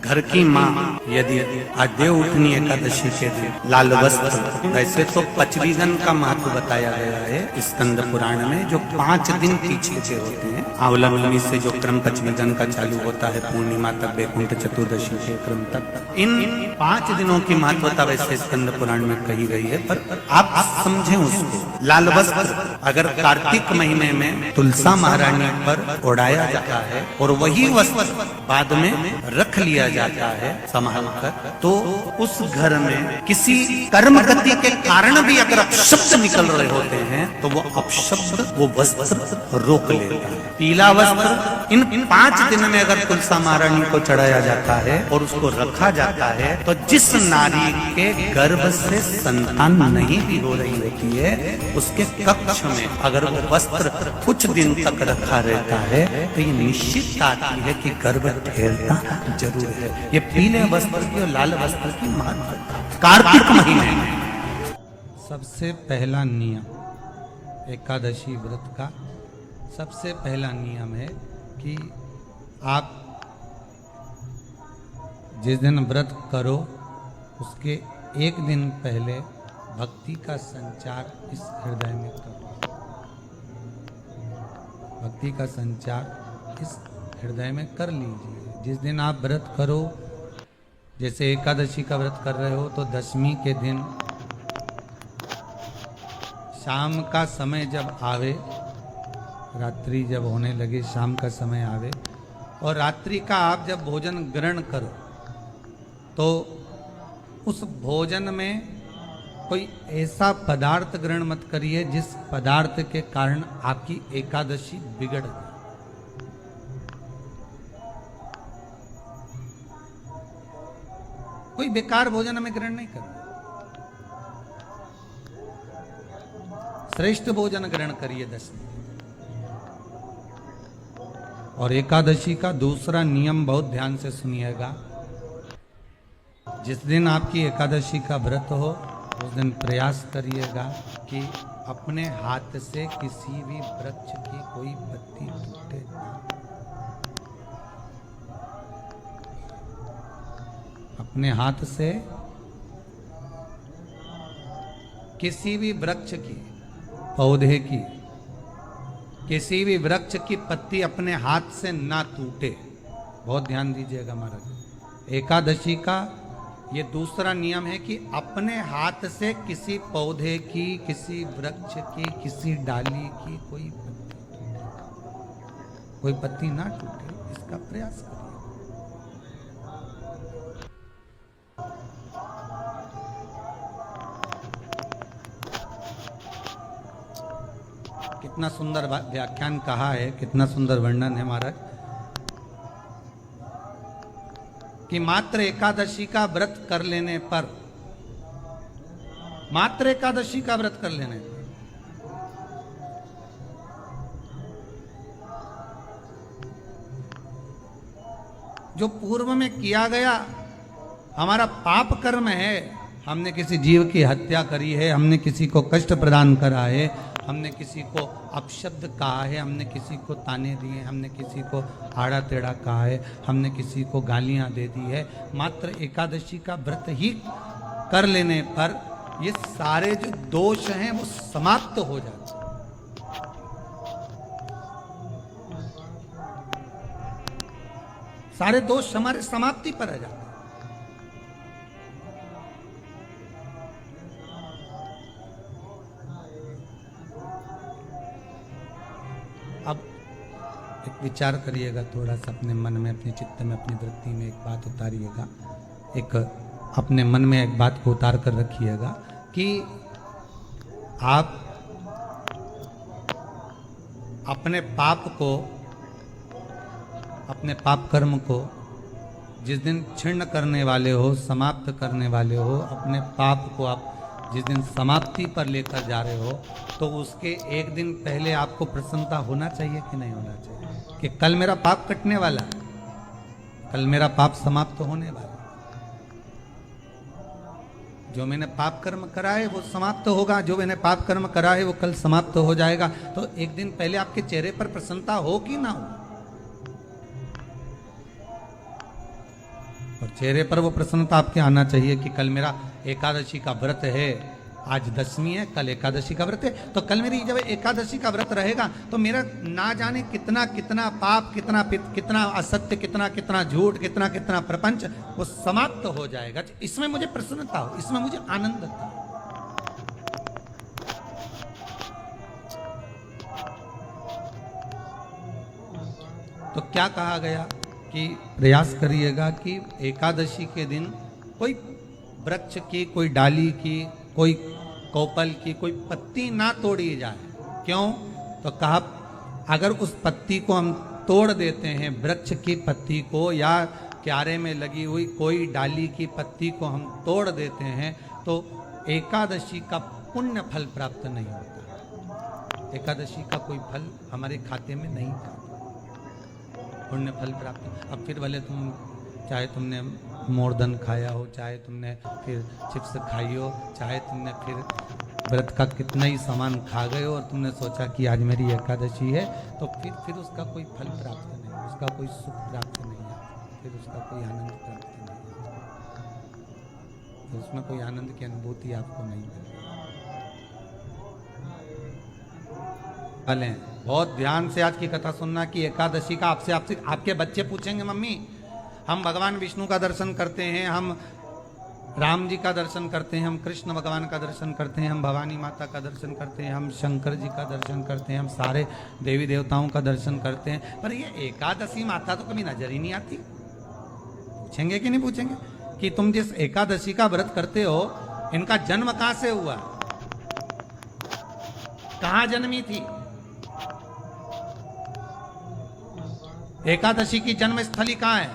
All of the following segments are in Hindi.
घर की माँ यदि आज देव उठनी एकादशी के दिन लाल वस्त्र, वैसे तो पचवीगन का महत्व बताया गया है स्कंद पुराण में, जो 5 दिन पीछे के होते हैं। आंवला नवमी से जो क्रम पचवीगन का चालू होता है पूर्णिमा तक, वैकुंठ चतुर्दशी के क्रम तक, इन 5 दिनों की महत्वता वैसे स्कंद पुराण में कही गई है, पर आप समझें उसको। लाल वस्त्र अगर कार्तिक महीने में तुलसा महारानी पर ओढ़ाया जाता है और वही वस्त्र बाद में रख लिया जाता है संभाल कर, तो उस घर में किसी कर्म गति के कारण भी अगर अपशब्द निकल रहे होते हैं तो वो अपशब्द वो वस्त्र रोक लेता है। पीला वस्त्र इन 5 दिन में अगर तुलसा महारानी को चढ़ाया जाता है और उसको रखा जाता है, तो जिस नारी के गर्भ से संतान नहीं भी हो रही होती है, उसके कक्ष में अगर वो वस्त्र कुछ दिन तक रखा रहता है तो ये निश्चित आती है कि गर्भ ठहरता जरूर है। ये पीले वस्त्र की और लाल वस्त्र की महत्वता कार्तिक महीने में। सबसे पहला नियम एकादशी व्रत का, सबसे पहला नियम है कि आप जिस दिन व्रत करो उसके एक दिन पहले भक्ति का संचार इस हृदय में करो। भक्ति का संचार इस हृदय में कर लीजिए। जिस दिन आप व्रत करो, जैसे एकादशी का व्रत कर रहे हो तो दशमी के दिन शाम का समय जब आवे, रात्रि जब होने लगे, शाम का समय आवे और रात्रि का आप जब भोजन ग्रहण करो तो उस भोजन में कोई ऐसा पदार्थ ग्रहण मत करिए जिस पदार्थ के कारण आपकी एकादशी बिगड़ जाए। कोई बेकार भोजन में ग्रहण नहीं करना, श्रेष्ठ भोजन ग्रहण करिए दशमी। और एकादशी का दूसरा नियम बहुत ध्यान से सुनिएगा। जिस दिन आपकी एकादशी का व्रत हो उस दिन प्रयास करिएगा कि अपने हाथ से किसी भी वृक्ष की कोई पत्ती टूटे ना। अपने हाथ से किसी भी वृक्ष की, पौधे की, किसी भी वृक्ष की पत्ती अपने हाथ से ना टूटे। बहुत ध्यान दीजिएगा महाराज। एकादशी का ये दूसरा नियम है कि अपने हाथ से किसी पौधे की, किसी वृक्ष की, किसी डाली की कोई पत्ती ना टूटे, इसका प्रयास करिए। कितना सुंदर व्याख्यान कहा है, कितना सुंदर वर्णन है महाराज कि मात्र एकादशी का व्रत कर लेने पर, मात्र एकादशी का व्रत कर लेने पर जो पूर्व में किया गया हमारा पाप कर्म है, हमने किसी जीव की हत्या करी है, हमने किसी को कष्ट प्रदान करा है, हमने किसी को अपशब्द कहा है, हमने किसी को ताने दिए, हमने किसी को आड़ा टेढ़ा कहा है, हमने किसी को गालियां दे दी है, मात्र एकादशी का व्रत ही कर लेने पर ये सारे जो दोष हैं वो समाप्त हो जाते हैं। सारे दोष हमारे समाप्ति पर आ जाते हैं। अब एक विचार करिएगा थोड़ा सा अपने मन में, अपने चित्त में, अपनी वृत्ति में एक बात उतारिएगा। एक अपने मन में एक बात को उतार कर रखिएगा कि आप अपने पाप को, अपने पाप कर्म को जिस दिन क्षीण करने वाले हो, समाप्त करने वाले हो, अपने पाप को आप जिस दिन समाप्ति पर लेकर जा रहे हो, तो उसके एक दिन पहले आपको प्रसन्नता होना चाहिए कि नहीं होना चाहिए कि कल मेरा पाप कटने वाला है, कल मेरा पाप समाप्त होने वाला है। जो मैंने पाप कर्म करा है वो समाप्त होगा, जो मैंने पाप कर्म करा है वो कल समाप्त हो जाएगा। तो एक दिन पहले आपके चेहरे पर प्रसन्नता हो कि ना हो? और चेहरे पर वो प्रसन्नता आपके आना चाहिए कि कल मेरा एकादशी का व्रत है, आज दशमी है, कल एकादशी का व्रत है, तो कल मेरी जब एकादशी का व्रत रहेगा तो मेरा ना जाने कितना कितना पाप, कितना कितना असत्य, कितना कितना झूठ, कितना कितना प्रपंच वो समाप्त हो जाएगा। इसमें मुझे प्रसन्नता हो, इसमें मुझे आनंद था। तो क्या कहा गया कि प्रयास करिएगा कि एकादशी के दिन कोई वृक्ष की, कोई डाली की, कोई कोपल की कोई पत्ती ना तोड़ी जाए। क्यों? तो कहा अगर उस पत्ती को हम तोड़ देते हैं, वृक्ष की पत्ती को या क्यारे में लगी हुई कोई डाली की पत्ती को हम तोड़ देते हैं तो एकादशी का पुण्य फल प्राप्त नहीं होता। एकादशी का कोई फल हमारे खाते में नहीं था, पुण्य फल प्राप्त। अब फिर भले तुम चाहे तुमने मोरधन खाया हो, चाहे तुमने फिर चिप्स खाई हो, चाहे तुमने फिर व्रत का कितना ही सामान खा गए हो और तुमने सोचा कि आज मेरी एकादशी है, तो फिर उसका कोई फल प्राप्त नहीं, उसका कोई सुख प्राप्त नहीं है, फिर उसका कोई आनंद प्राप्त नहीं है, तो उसमें कोई आनंद की अनुभूति आपको नहीं मिलेगी। भले बहुत ध्यान से आज की कथा सुनना कि एकादशी का आपसे आपके बच्चे पूछेंगे, मम्मी हम भगवान विष्णु का दर्शन करते हैं, हम राम जी का दर्शन करते हैं, हम कृष्ण भगवान का दर्शन करते हैं, हम भवानी माता का दर्शन करते हैं, हम शंकर जी का दर्शन करते हैं, हम सारे देवी देवताओं का दर्शन करते हैं, पर ये एकादशी माता तो कभी नजर ही नहीं आती। पूछेंगे कि नहीं पूछेंगे कि तुम जिस एकादशी का व्रत करते हो इनका जन्म कहां से हुआ, कहां जन्मी थी? एकादशी की जन्म स्थली कहां है?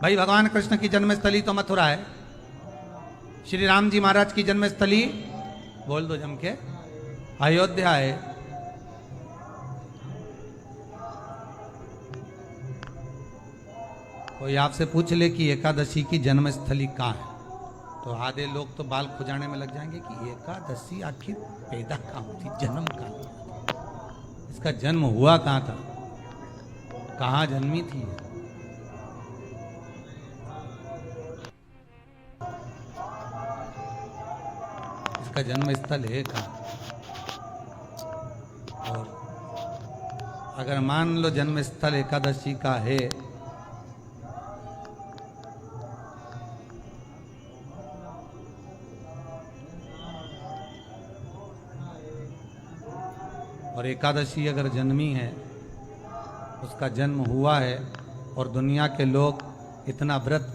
भाई भगवान कृष्ण की जन्मस्थली तो मथुरा है, श्री राम जी महाराज की जन्मस्थली बोल दो जम के अयोध्या है। कोई आपसे पूछ ले कि एकादशी की जन्मस्थली कहाँ है तो आधे लोग तो बाल खुजाने में लग जाएंगे कि एकादशी आखिर पैदा कहाँ हुई थी, जन्म कहाँ, इसका जन्म हुआ कहाँ था, कहाँ जन्मी थी। का जन्म स्थल है कहाँ? और अगर मान लो जन्म स्थल एकादशी का है और एकादशी अगर जन्मी है, उसका जन्म हुआ है और दुनिया के लोग इतना व्रत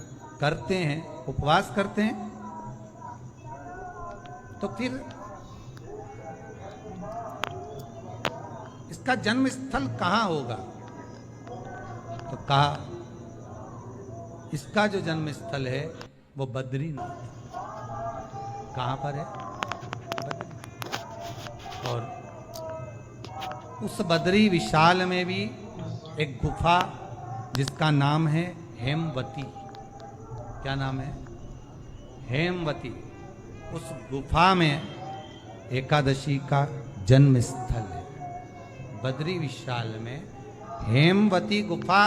करते हैं, उपवास करते हैं, तो फिर इसका जन्म स्थल कहां होगा? तो कहा इसका जो जन्म स्थल है वो बद्रीनाथ। कहां पर है? और उस बद्री विशाल में भी एक गुफा जिसका नाम है हेमवती। क्या नाम है? हेमवती। उस गुफा में एकादशी का जन्म स्थल है। बद्री विशाल में हेमवती गुफा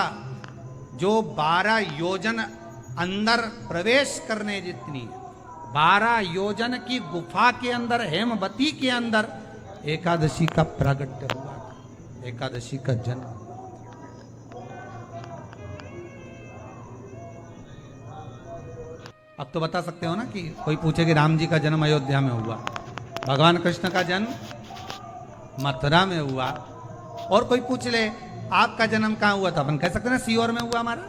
जो 12 योजन अंदर प्रवेश करने जितनी, 12 योजन की गुफा के अंदर, हेमवती के अंदर एकादशी का प्रागट्य हुआ, एकादशी का जन्म। अब तो बता सकते हो ना कि कोई पूछे कि राम जी का जन्म अयोध्या में हुआ, भगवान कृष्ण का जन्म मथुरा में हुआ, और कोई पूछ ले आपका जन्म कहाँ हुआ था, अपन कह सकते ना सीहोर में हुआ हमारा।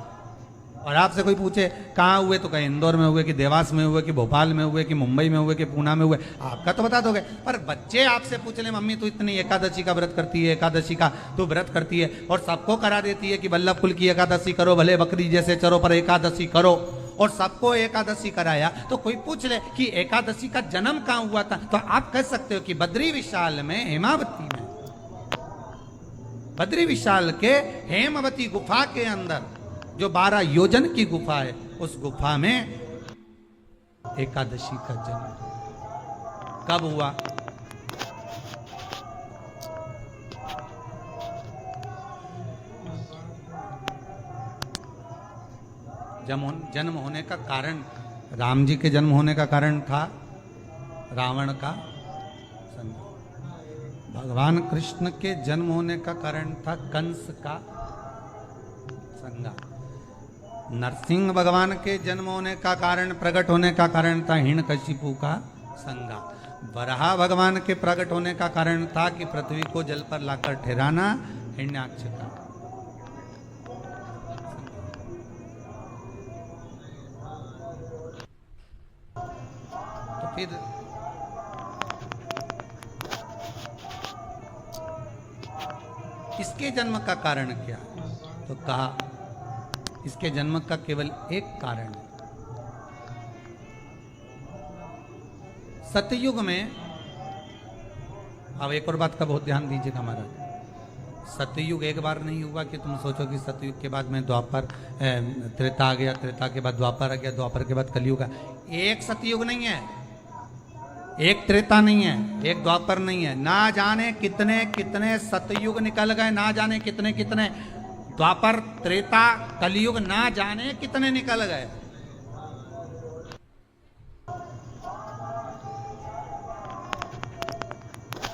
और आपसे कोई पूछे कहाँ हुए तो कहीं इंदौर में हुए, कि देवास में हुए, कि भोपाल में हुए, कि मुंबई में हुए, कि पूना में हुए, आपका तो बता दोगे। पर बच्चे आपसे पूछ ले मम्मी तू इतनी एकादशी का व्रत करती है, एकादशी का तू व्रत करती है और सबको करा देती है कि वल्लभ कुल की एकादशी करो, भले बकरी जैसे चरो पर एकादशी करो, और सबको एकादशी कराया, तो कोई पूछ ले कि एकादशी का जन्म कहाँ हुआ था, तो आप कह सकते हो कि बद्री विशाल में, हेमावती में, बद्री विशाल के हेमवती गुफा के अंदर जो 12 योजन की गुफा है, उस गुफा में एकादशी का जन्म कब हुआ? जन्म होने का कारण, राम जी के जन्म होने का कारण था रावण का संग। भगवान कृष्ण के जन्म होने का कारण था कंस का संगा। नरसिंह भगवान के जन्म होने का कारण, प्रकट होने का कारण था हिरण्यकशिपु का संगा। वराह भगवान के प्रकट होने का कारण था कि पृथ्वी को जल पर लाकर ठहराना, हिरण्याक्ष का। तो फिर इसके जन्म का कारण क्या? तो कहा इसके जन्म का केवल एक कारण है। सतयुग में, अब एक और बात का बहुत ध्यान दीजिएगा महाराज, सतयुग एक बार नहीं हुआ कि तुम सोचो कि सतयुग के बाद में द्वापर त्रेता आ गया, त्रेता के बाद द्वापर आ गया, द्वापर के बाद कलयुग। एक सतयुग नहीं है, एक त्रेता नहीं है, एक द्वापर नहीं है। ना जाने कितने कितने सतयुग निकल गए, ना जाने कितने कितने द्वापर, त्रेता, कलयुग, ना जाने कितने निकल गए।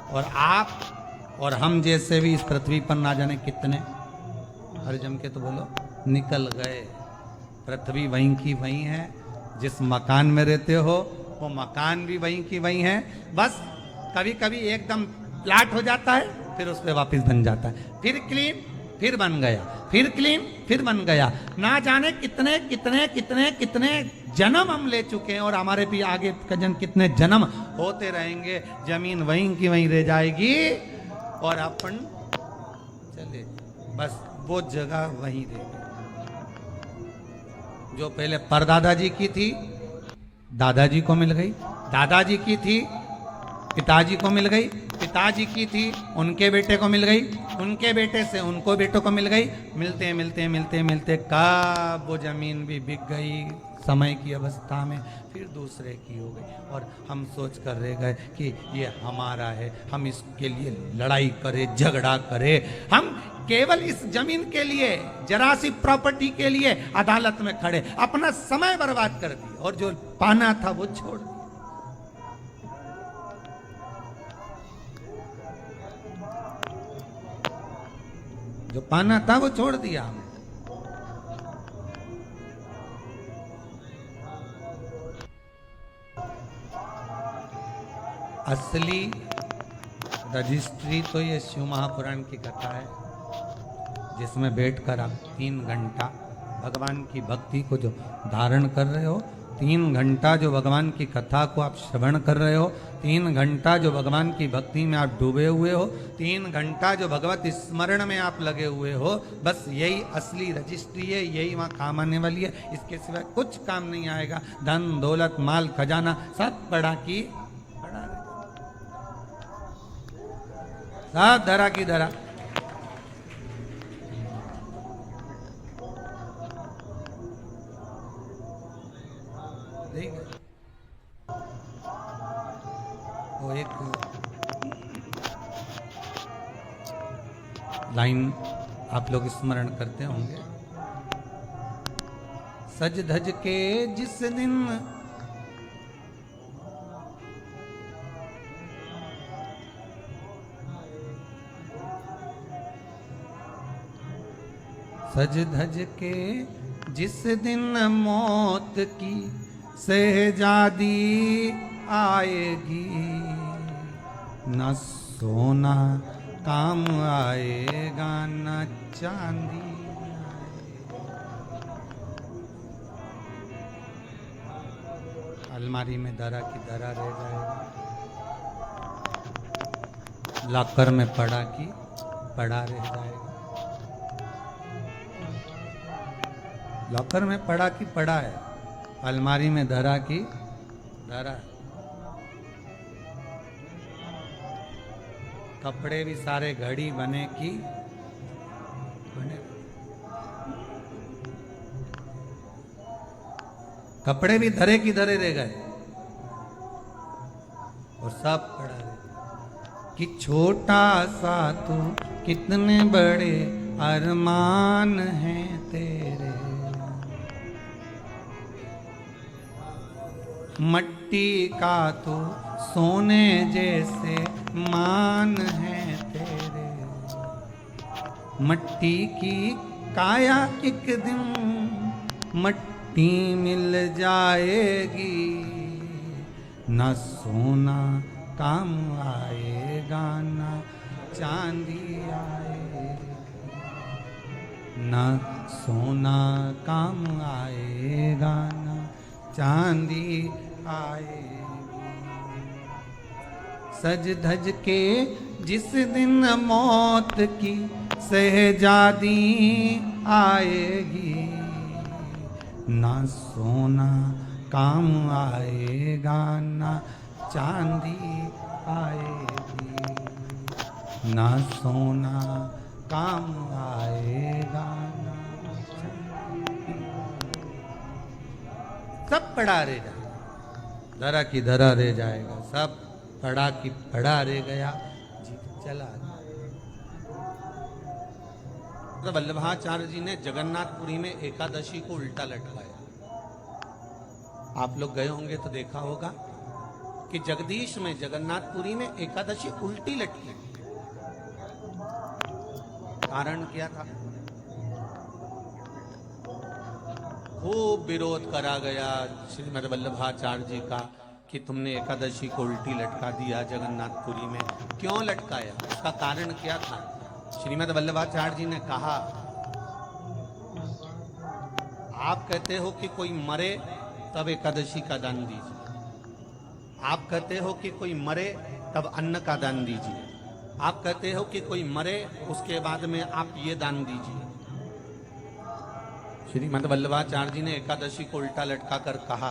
और आप और हम जैसे भी इस पृथ्वी पर ना जाने कितने, हर जम के तो बोलो, निकल गए। पृथ्वी वहीं की वहीं है, जिस मकान में रहते हो वो मकान भी वहीं की वहीं है। बस कभी कभी एकदम फ्लैट हो जाता है, फिर उस पर वापिस बन जाता है, फिर क्लीन, फिर बन गया, फिर क्लीन, फिर बन गया। ना जाने कितने कितने कितने कितने जन्म हम ले चुके हैं, और हमारे भी आगे का जन्म कितने जन्म होते रहेंगे। जमीन वहीं की वहीं रह जाएगी और अपन चले, बस वो जगह वहीं रहेगी। जो पहले परदादा जी की थी, दादाजी को मिल गई, दादाजी की थी, पिताजी को मिल गई, पिताजी की थी, उनके बेटे को मिल गई, उनके बेटे से उनको बेटों को मिल गई। मिलते मिलते मिलते मिलते कब वो जमीन भी बिक गई समय की अवस्था में, फिर दूसरे की हो गई। और हम सोच कर रह गए कि ये हमारा है, हम इसके लिए लड़ाई करें, झगड़ा करें। हम केवल इस जमीन के लिए, जरा सी प्रॉपर्टी के लिए अदालत में खड़े, अपना समय बर्बाद कर दिया, और जो पाना था वो छोड़ दिया। जो पाना था वो छोड़ दिया हमने। असली रजिस्ट्री तो ये शिव महापुराण की कथा है, जिसमें बैठकर आप 3 घंटा भगवान की भक्ति को जो धारण कर रहे हो, 3 घंटा जो भगवान की कथा को आप श्रवण कर रहे हो, 3 घंटा जो भगवान की भक्ति में आप डूबे हुए हो, 3 घंटा जो भगवत स्मरण में आप लगे हुए हो, बस यही असली रजिस्ट्री है, यही वहाँ काम आने वाली है। इसके सिवाय कुछ काम नहीं आएगा। धन दौलत माल खजाना सब पड़ा की पड़ा, सब धरा की धरा। वो एक लाइन आप लोग स्मरण करते होंगे, सज धज के जिस दिन सज धज के जिस दिन मौत की शहजादी आएगी, न सोना काम आएगा न चांदी आएगी। अलमारी में धरा की धरा रह जाएगा, लॉकर में पड़ा की पड़ा रह जाएगा। लॉकर में पड़ा की पड़ा है, अलमारी में धरा की धरा। कपड़े भी सारे घड़ी बने की बने, कपड़े भी धरे की धरे रह गए, और सब पड़ा रह कि छोटा सा तू कितने बड़े अरमान हैं तेरे। मट्टी का तो सोने जैसे मान है तेरे। मट्टी की काया एक दिन मट्टी मिल जाएगी, न सोना काम आएगा न चांदी आएगी, न सोना काम आएगा न चांदी आएगी। सज धज के जिस दिन मौत की सहजादी आएगी, ना सोना काम आएगा ना चांदी आएगी, ना सोना काम आएगा ना चांदी। सब पड़ा रह जाएगा, धरा की धरा रह जाएगा, सब पड़ा की पड़ा रह गया, जीत चला गया। तो वल्लभाचार्य जी ने जगन्नाथपुरी में एकादशी को उल्टा लटकाया। आप लोग गए होंगे तो देखा होगा कि जगदीश में जगन्नाथपुरी में एकादशी उल्टी लटकी। कारण क्या था? खूब विरोध करा गया श्रीमद वल्लभाचार्य जी का कि तुमने एकादशी को उल्टी लटका दिया जगन्नाथपुरी में। क्यों लटकाया? उसका कारण क्या था? श्रीमद वल्लभाचार्य जी ने कहा, आप कहते हो कि कोई मरे तब एकादशी का दान दीजिए, आप कहते हो कि कोई मरे तब अन्न का दान दीजिए, आप कहते हो कि कोई मरे उसके बाद में आप ये दान दीजिए। श्रीमद वल्लभाचार्य जी ने एकादशी को उल्टा लटका कर कहा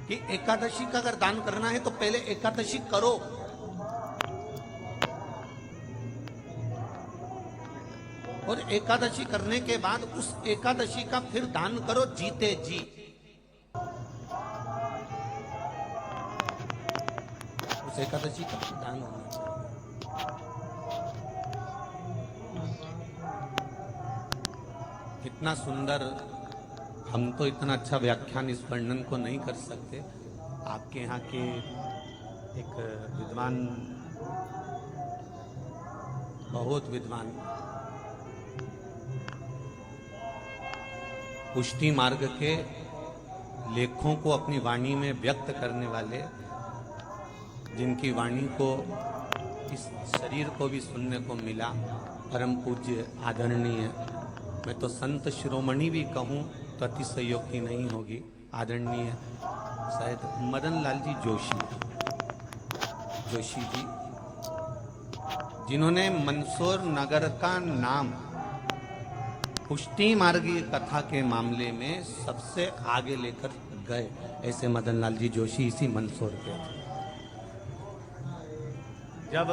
कि एकादशी का अगर दान करना है तो पहले एकादशी करो, और एकादशी करने के बाद उस एकादशी का फिर दान करो जीते जी। उस एकादशी का दान होना चाहिए। कितना सुंदर, हम तो इतना अच्छा व्याख्यान इस वर्णन को नहीं कर सकते। आपके यहाँ के एक विद्वान, बहुत विद्वान, पुष्टि मार्ग के लेखों को अपनी वाणी में व्यक्त करने वाले, जिनकी वाणी को इस शरीर को भी सुनने को मिला, परम पूज्य आदरणीय, मैं तो संत शिरोमणि भी कहूँ तो अतिशयोक्ति नहीं होगी, आदरणीय शायद मदन लाल जी जोशी जी, जिन्होंने मंदसौर नगर का नाम पुष्टि मार्गीय कथा के मामले में सबसे आगे लेकर गए, ऐसे मदन लाल जी जोशी इसी मंदसौर के थे। जब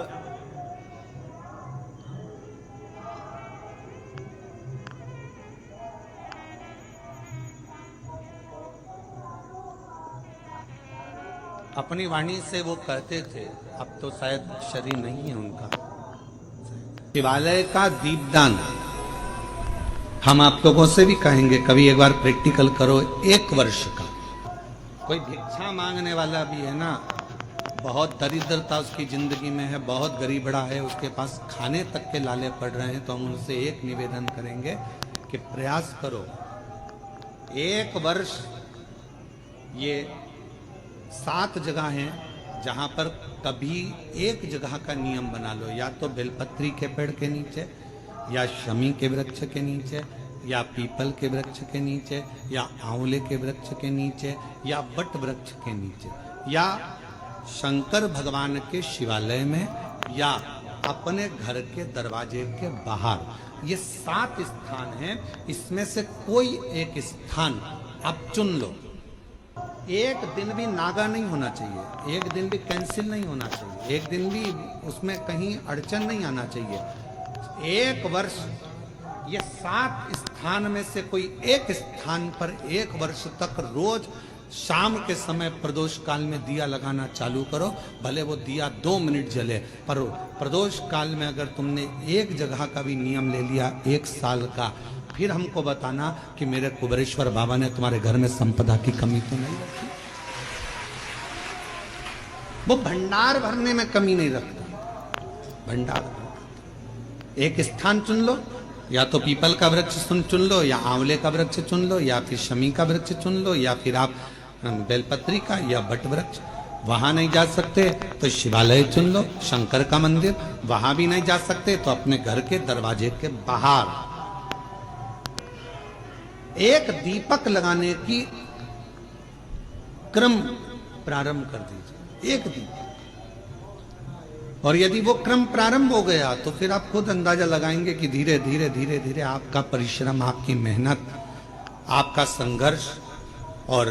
अपनी वाणी से वो कहते थे, अब तो शायद शरीर नहीं है उनका, शिवालय का दीपदान हम आप लोगों से भी कहेंगे, कभी एक बार प्रैक्टिकल करो। 1 वर्ष का कोई भिक्षा मांगने वाला भी है ना, बहुत दरिद्रता उसकी जिंदगी में है, बहुत गरीबड़ा है, उसके पास खाने तक के लाले पड़ रहे हैं, तो हम उनसे एक निवेदन करेंगे कि प्रयास करो 1 वर्ष। ये 7 जगह हैं जहां पर कभी एक जगह का नियम बना लो, या तो बेलपत्री के पेड़ के नीचे, या शमी के वृक्ष के नीचे, या पीपल के वृक्ष के नीचे, या आंवले के वृक्ष के नीचे, या बट वृक्ष के नीचे, या शंकर भगवान के शिवालय में, या अपने घर के दरवाजे के बाहर। ये 7 स्थान हैं, इसमें से कोई एक स्थान आप चुन लो। एक दिन भी नागा नहीं होना चाहिए, एक दिन भी कैंसिल नहीं होना चाहिए, एक दिन भी उसमें कहीं अड़चन नहीं आना चाहिए। 1 वर्ष ये 7 स्थान में से कोई एक स्थान पर 1 वर्ष तक रोज शाम के समय प्रदोष काल में दिया लगाना चालू करो। भले वो दिया 2 मिनट जले, पर प्रदोष काल में अगर तुमने एक जगह का भी नियम ले लिया 1 साल का, फिर हमको बताना कि मेरे कुबेरेश्वर बाबा ने तुम्हारे घर में संपदा की कमी तो नहीं रखी। वो भंडार भरने में कमी नहीं रखता, भंडार। एक स्थान चुन लो, या तो पीपल का वृक्ष चुन लो, या आंवले का वृक्ष चुन लो, या फिर शमी का वृक्ष चुन लो, या फिर आप बेलपत्री का या बट वृक्ष। वहां नहीं जा सकते तो शिवालय चुन लो, शंकर का मंदिर। वहां भी नहीं जा सकते तो अपने घर के दरवाजे के बाहर एक दीपक लगाने की क्रम प्रारंभ कर दीजिए, एक दीपक। और यदि वो क्रम प्रारंभ हो गया तो फिर आप खुद अंदाजा लगाएंगे कि धीरे धीरे धीरे धीरे आपका परिश्रम, आपकी मेहनत, आपका संघर्ष और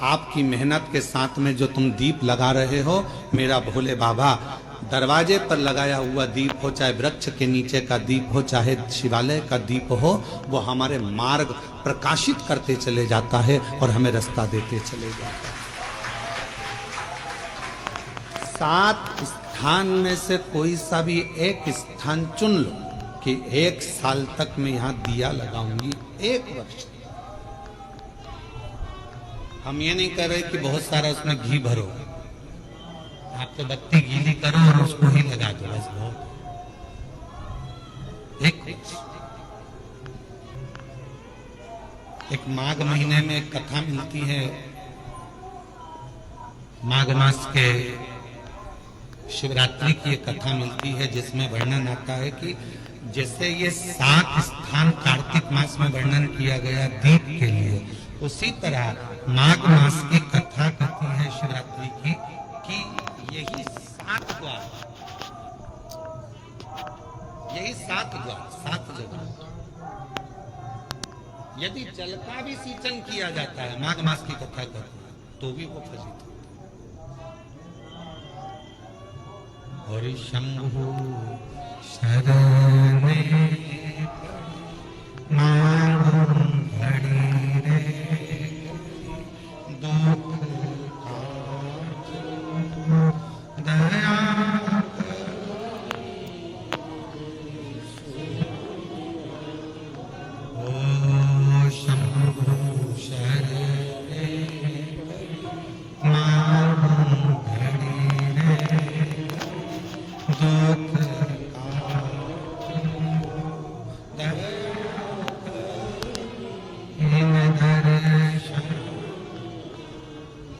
आपकी मेहनत के साथ में जो तुम दीप लगा रहे हो, मेरा भोले बाबा दरवाजे पर लगाया हुआ दीप हो, चाहे वृक्ष के नीचे का दीप हो, चाहे शिवालय का दीप हो, वो हमारे मार्ग प्रकाशित करते चले जाता है और हमें रास्ता देते चले जाता है। 7 स्थान में से कोई सा भी एक स्थान चुन लो कि 1 साल तक मैं यहां दिया लगाऊंगी, 1 वर्ष। हम ये नहीं कर रहे कि बहुत सारा उसमें घी भरो, आप तो बत्ती गीली करो और उसको ही लगा दो, बस बहुत। एक माघ महीने में एक कथा मिलती है, माघ मास के शिवरात्रि की एक कथा मिलती है जिसमें वर्णन आता है कि जैसे ये 7 स्थान कार्तिक मास में वर्णन किया गया दीप के लिए, उसी तरह माघ मास की कथा कहती है शिवरात्रि की कि यही 7 द्वार, यही 7 द्वार, 7 जगह यदि जल का भी सिंचन किया जाता है, माघ मास की कथा करते हैं, तो भी वो फलित होता है। और शंभु शरणे